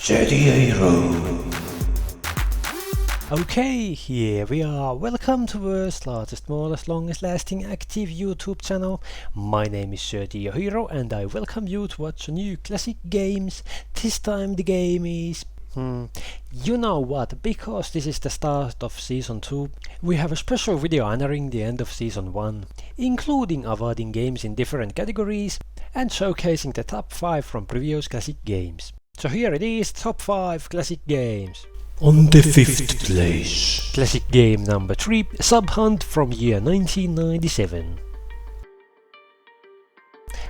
SirTeoHero. Okay, here we are. Welcome to world's largest, smallest, longest lasting active YouTube channel. My name is SirTeoHero and I welcome you to watch new classic games. This time the game is... You know what, because this is the start of Season 2, we have a special video honoring the end of Season 1, including awarding games in different categories and showcasing the top 5 from previous classic games. So here it is, top 5 classic games. On the 5th place, Classic game number 3, Sub Hunt from year 1997.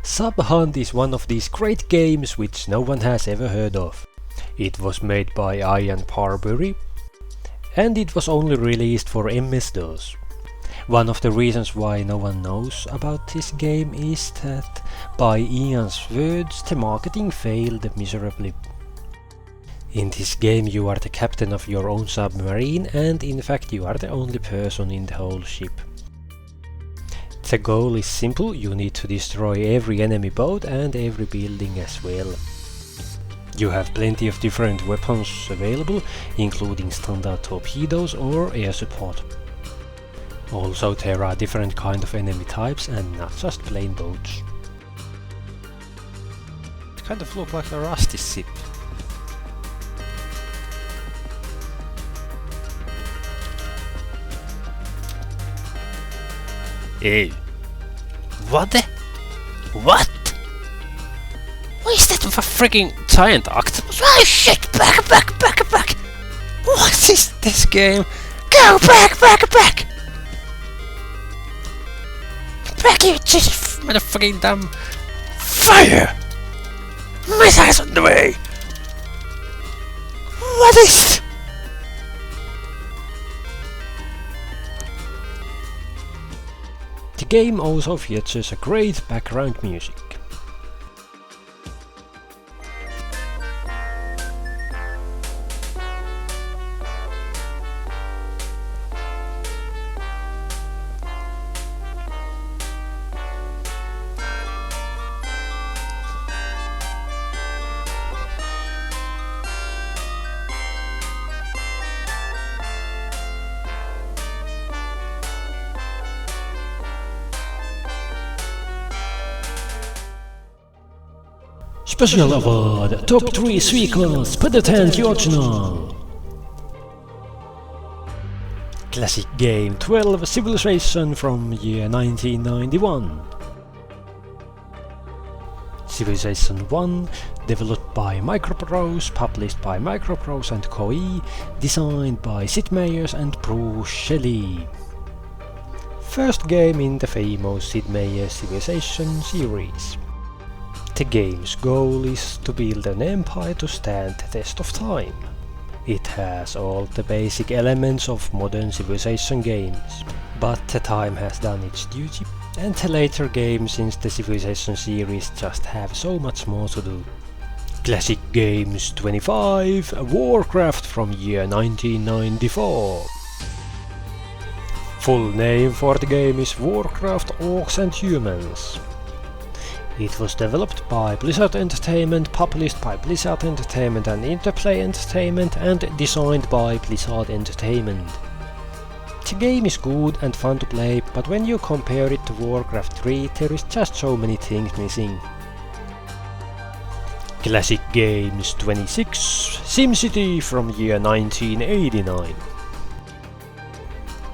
Sub Hunt is one of these great games which no one has ever heard of. It was made by Ian Parbury and it was only released for MS-DOS. One of the reasons why no one knows about this game is that, by Ian's words, the marketing failed miserably. In this game you are the captain of your own submarine and in fact you are the only person in the whole ship. The goal is simple, you need to destroy every enemy boat and every building as well. You have plenty of different weapons available, including standard torpedoes or air support. Also there are different kind of enemy types and not just plain boats. It kind of looks like a rusty ship. Hey. What the? What? What is that of a freaking giant octopus? Oh shit! Back! What is this game? Go back! Back, you just motherfucking dumb! Fire! Missiles on the way! What is... The game also features a great background music. Special Award, Top 3 Sequels, Patent Original. Classic game 12, Civilization from year 1991. Civilization 1, developed by Microprose, published by Microprose and Koei, designed by Sid Meier's and Bruce Shelley. First game in the famous Sid Meier's Civilization series. The game's goal is to build an empire to stand the test of time. It has all the basic elements of modern Civilization games, but the time has done its duty, and the later games since the Civilization series just have so much more to do. Classic Games 25, Warcraft from year 1994. Full name for the game is Warcraft, Orcs and Humans. It was developed by Blizzard Entertainment, published by Blizzard Entertainment and Interplay Entertainment, and designed by Blizzard Entertainment. The game is good and fun to play, but when you compare it to Warcraft 3, there is just so many things missing. Classic Games 26, SimCity from year 1989.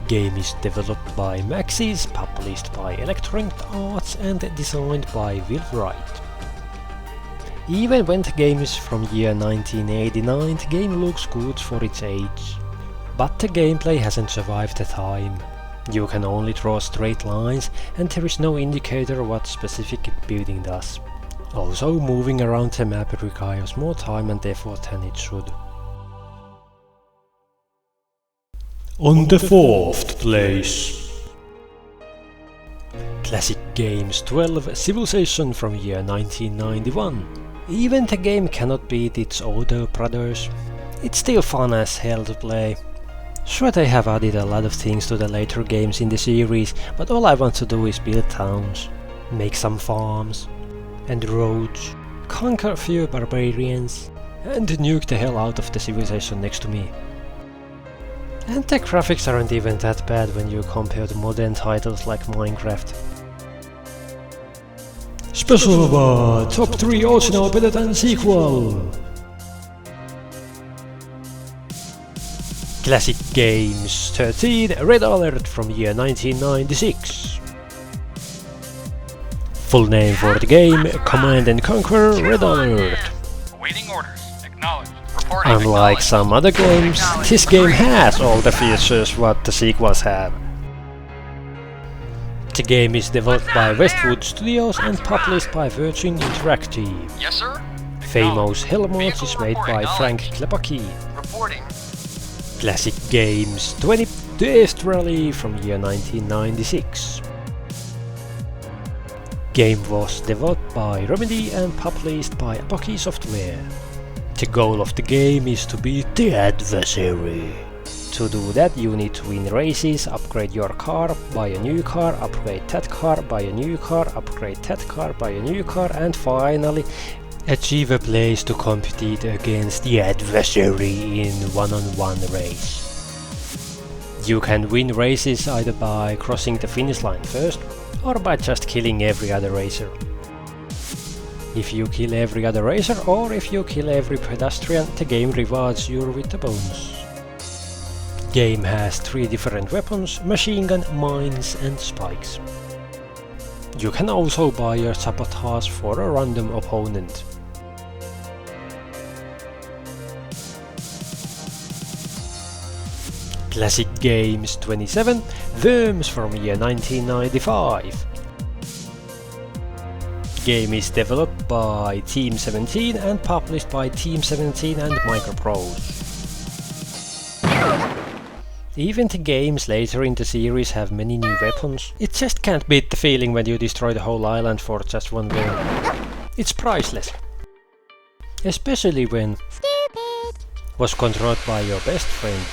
Game is developed by Maxis, published by Electronic Arts and designed by Will Wright. Even when the game is from year 1989, the game looks good for its age. But the gameplay hasn't survived the time. You can only draw straight lines and there is no indicator what specific building does. Also, moving around the map requires more time and effort than it should. On the 4th place, Classic Games 12, Civilization from year 1991. Even the game cannot beat its older brothers. It's still fun as hell to play. Sure, they have added a lot of things to the later games in the series, but all I want to do is build towns, make some farms and roads, conquer a few barbarians, and nuke the hell out of the civilization next to me. And the graphics aren't even that bad when you compare to modern titles like Minecraft. Special award, top 3 original better than sequel. Classic Games 13 Red Alert from year 1996. Full name for the game, Command and Conquer Red Alert. Awaiting orders. Acknowledged. Reporting. Unlike some other games, this game has all the features what the sequels have. The game is developed by Westwood Studios and published by Virgin Interactive. Yes, sir. Famous Hellmouth is made by Frank Klepacki. Reporting. Classic Games 20 Death Rally from year 1996. Game was developed by Remedy and published by Apoki Software. The goal of the game is to beat the adversary. To do that you need to win races, upgrade your car, buy a new car, upgrade that car, buy a new car, upgrade that car, buy a new car, and finally achieve a place to compete against the adversary in one-on-one race. You can win races either by crossing the finish line first or by just killing every other racer. If you kill every other racer or if you kill every pedestrian, the game rewards you with a bonus. Game has 3 different weapons: machine gun, mines and spikes. You can also buy a sabotage for a random opponent. Classic Games 27 Worms from year 1995. Game is developed by Team 17 and published by Team 17 and Microprose. Even the games later in the series have many new weapons. It just can't beat the feeling when you destroy the whole island for just one worm. It's priceless. Especially when was controlled by your best friend.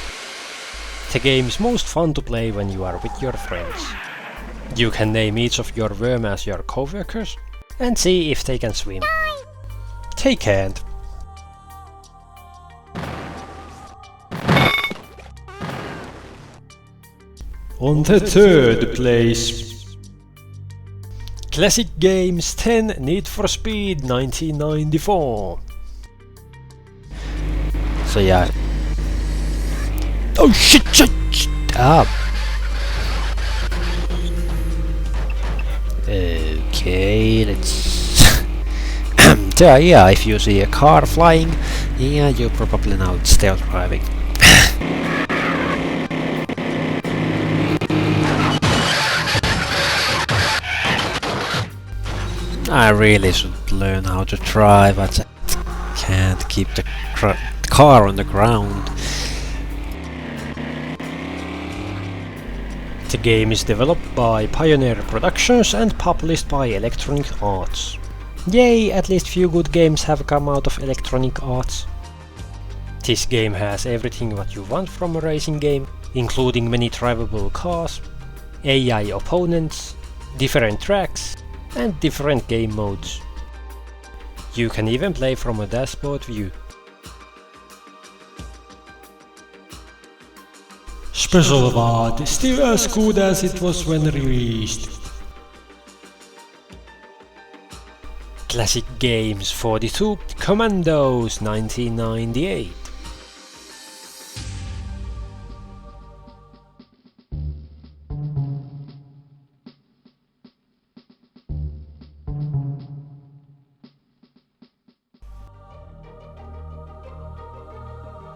The game's most fun to play when you are with your friends. You can name each of your worm as your co-workers and see if they can swim. They can't. On the 3rd place, Classic Games 10 Need for Speed 1994. So yeah. Oh shit! Ah. Okay, let's. So yeah, if you see a car flying, yeah, you probably know it's stealth driving. I really should learn how to drive, I just can't keep the car on the ground. The game is developed by Pioneer Productions and published by Electronic Arts. Yay, at least few good games have come out of Electronic Arts. This game has everything what you want from a racing game, including many drivable cars, AI opponents, different tracks, and different game modes. You can even play from a dashboard view. Special award, still as good as it was when released. Classic Games 42 Commandos 1998.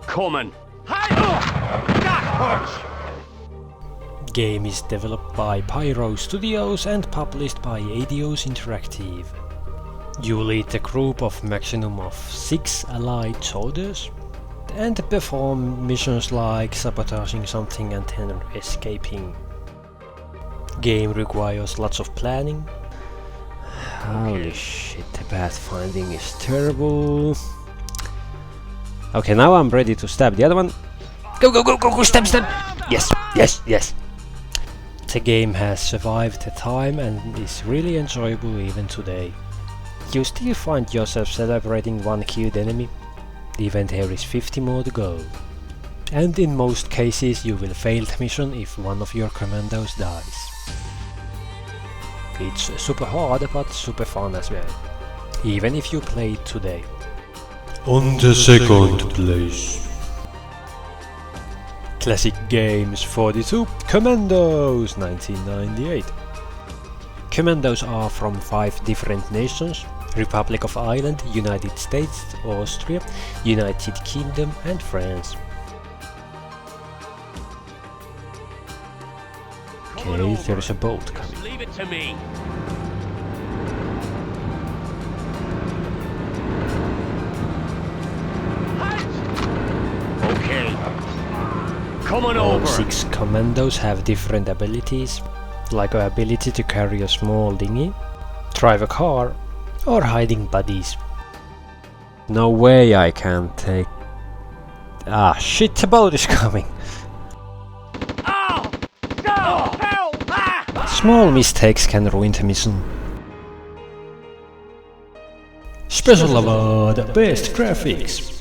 Coleman. Game is developed by Pyro Studios and published by Eidos Interactive. You lead a group of maximum of 6 allied soldiers and perform missions like sabotaging something and then escaping. Game requires lots of planning. Holy shit, the pathfinding is terrible. Okay, now I'm ready to stab the other one. Go, go, go, go, go, stab, stab! Yes, yes, yes! The game has survived the time and is really enjoyable even today. You still find yourself celebrating one killed enemy. even there is 50 more to go. And in most cases you will fail the mission if one of your commandos dies. It's super hard but super fun as well, even if you play it today. On the second place. Classic Games 42, Commandos 1998. Commandos are from 5 different nations: Republic of Ireland, United States, Austria, United Kingdom and France. Okay, there's a boat coming. Leave it to me. Okay. Come on All over. 6 commandos have different abilities, like an ability to carry a small dinghy, drive a car, or hiding bodies. No way I can take... Ah shit, the boat is coming! Oh! No! Help! Ah! Small mistakes can ruin the mission. Special award, best graphics.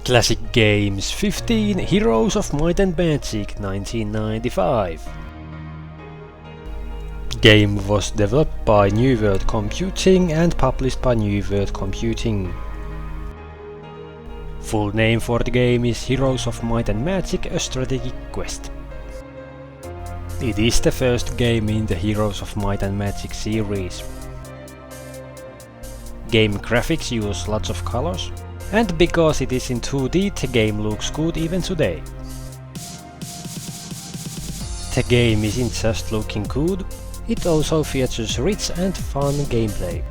Classic Games 15, Heroes of Might and Magic 1995. Game was developed by New World Computing and published by New World Computing. Full name for the game is Heroes of Might and Magic: A Strategic Quest. It is the first game in the Heroes of Might and Magic series. Game graphics use lots of colors, and because it is in 2D, the game looks good even today. The game isn't just looking good, it also features rich and fun gameplay.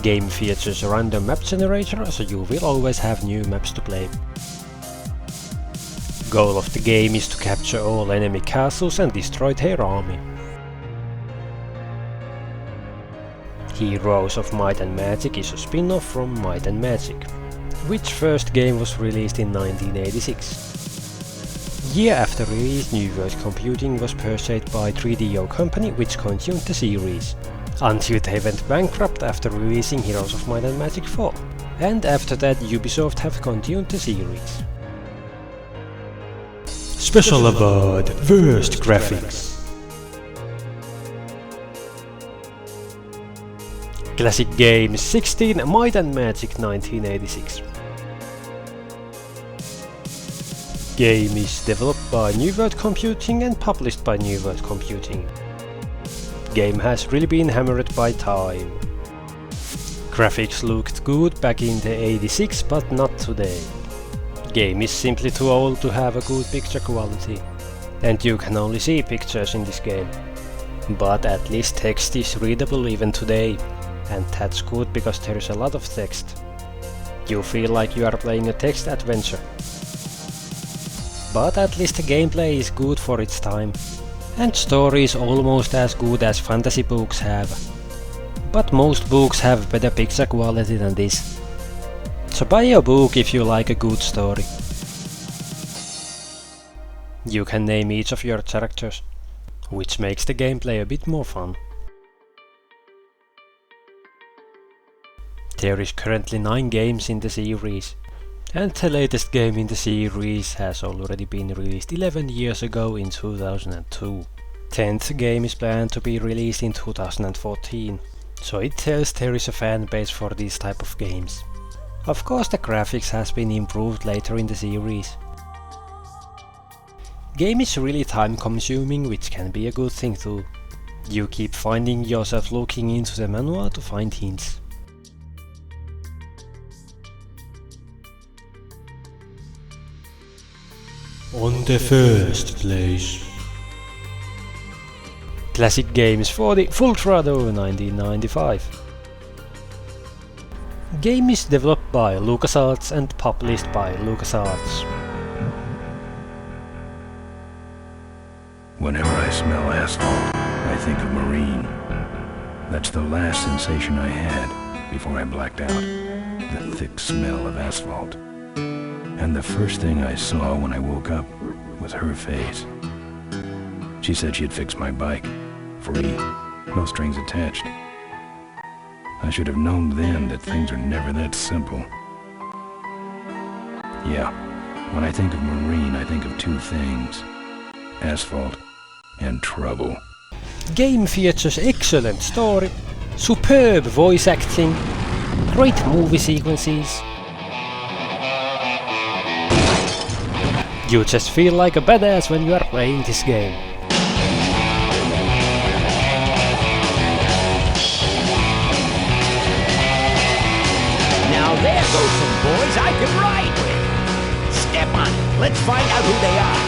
Game features a random map generator, so you will always have new maps to play. Goal of the game is to capture all enemy castles and destroy their army. Heroes of Might and Magic is a spin-off from Might and Magic, which first game was released in 1986. Year after release, New World Computing was purchased by 3DO Company, which continued the series, until they went bankrupt after releasing Heroes of Might and Magic 4, and after that Ubisoft have continued the series. Special award, worst graphics. Classic Games 16, Might and Magic 1986. Game is developed by New World Computing and published by New World Computing. Game has really been hammered by time. Graphics looked good back in the 86, but not today. Game is simply too old to have a good picture quality, and you can only see pictures in this game. But at least text is readable even today, and that's good because there is a lot of text. You feel like you are playing a text adventure. But at least the gameplay is good for its time, and story is almost as good as fantasy books have. But most books have better picture quality than this. So buy a book if you like a good story. You can name each of your characters, which makes the gameplay a bit more fun. There is currently 9 games in the series, and the latest game in the series has already been released 11 years ago in 2002. 10th game is planned to be released in 2014, so it tells there is a fan base for these type of games. Of course the graphics has been improved later in the series. Game is really time consuming, which can be a good thing too. You keep finding yourself looking into the manual to find hints. On the first place. Classic Games 40, Full Throttle 1995. Game is developed by LucasArts and published by LucasArts. Whenever I smell asphalt, I think of Marine. That's the last sensation I had before I blacked out. The thick smell of asphalt. And the first thing I saw when I woke up was her face. She said she'd fix my bike. Free. No strings attached. I should have known then that things are never that simple. Yeah, when I think of Marine, I think of two things. Asphalt and trouble. Game features excellent story, superb voice acting, great movie sequences. You just feel like a badass when you are playing this game. Now there goes some boys I can ride with. Step on it. Let's find out who they are.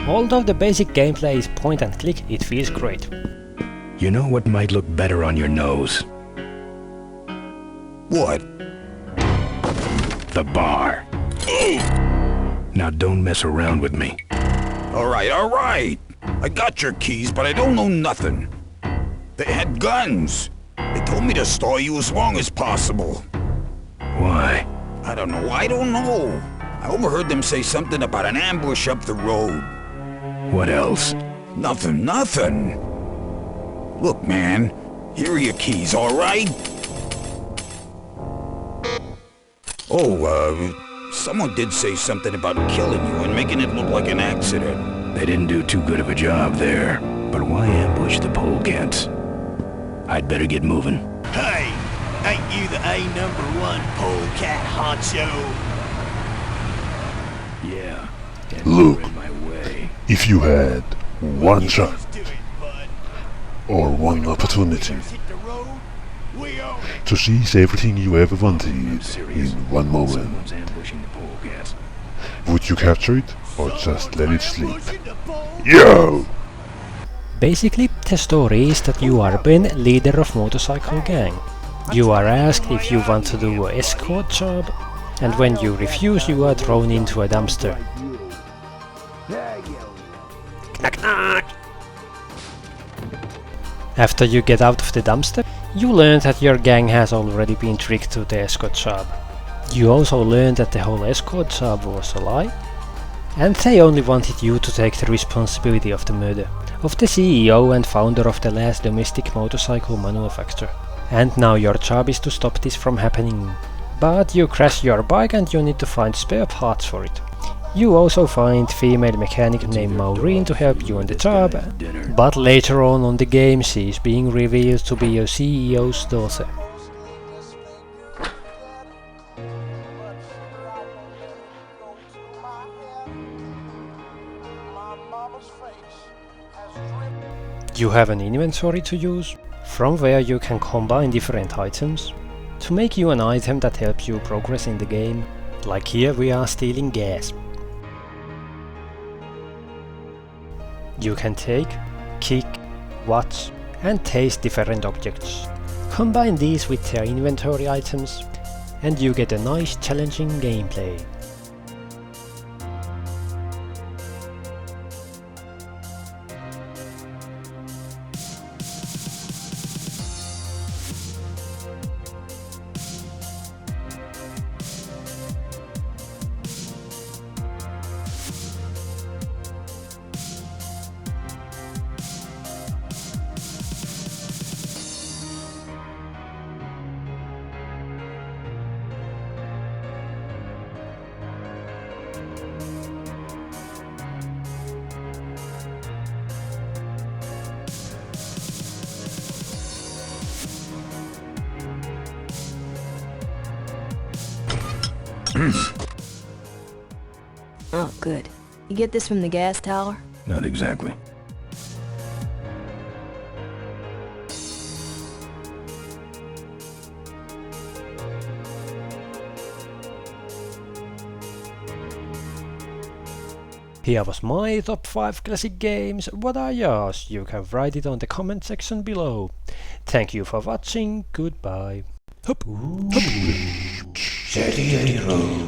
Although the basic gameplay is point and click, it feels great. You know what might look better on your nose? What? The bar. Now don't mess around with me. All right. I got your keys, but I don't know nothing. They had guns. They told me to stall you as long as possible. Why? I don't know. I overheard them say something about an ambush up the road. What else? Nothing. Look, man, here are your keys, all right? Oh, someone did say something about killing you and making it look like an accident. They didn't do too good of a job there. But why ambush the polecats? I'd better get moving. Hey, ain't you the #1 polecat honcho? Yeah. Look. In my way. If you had one shot or one opportunity to seize everything you ever wanted in one moment, would you capture it or just let it sleep? Yo! Basically, the story is that you are Ben, leader of motorcycle gang. You are asked if you want to do an escort job, and when you refuse, you are thrown into a dumpster. Knock knock! After you get out of the dumpster, you learn that your gang has already been tricked to the escort job. You also learn that the whole escort job was a lie, and they only wanted you to take the responsibility of the murder of the CEO and founder of the last domestic motorcycle manufacturer. And now your job is to stop this from happening. But you crash your bike and you need to find spare parts for it. You also find female mechanic named Maureen to help you on the job, but later on the game she is being revealed to be your CEO's daughter. You have an inventory to use, from where you can combine different items to make you an item that helps you progress in the game. Like here we are stealing gas. You can take, kick, watch and taste different objects. Combine these with their inventory items and you get a nice challenging gameplay. Oh, good. You get this from the gas tower? Not exactly. Here was my top 5 classic games. What are yours? You can write it on the comment section below. Thank you for watching. Goodbye. Hup. SirTeoHero.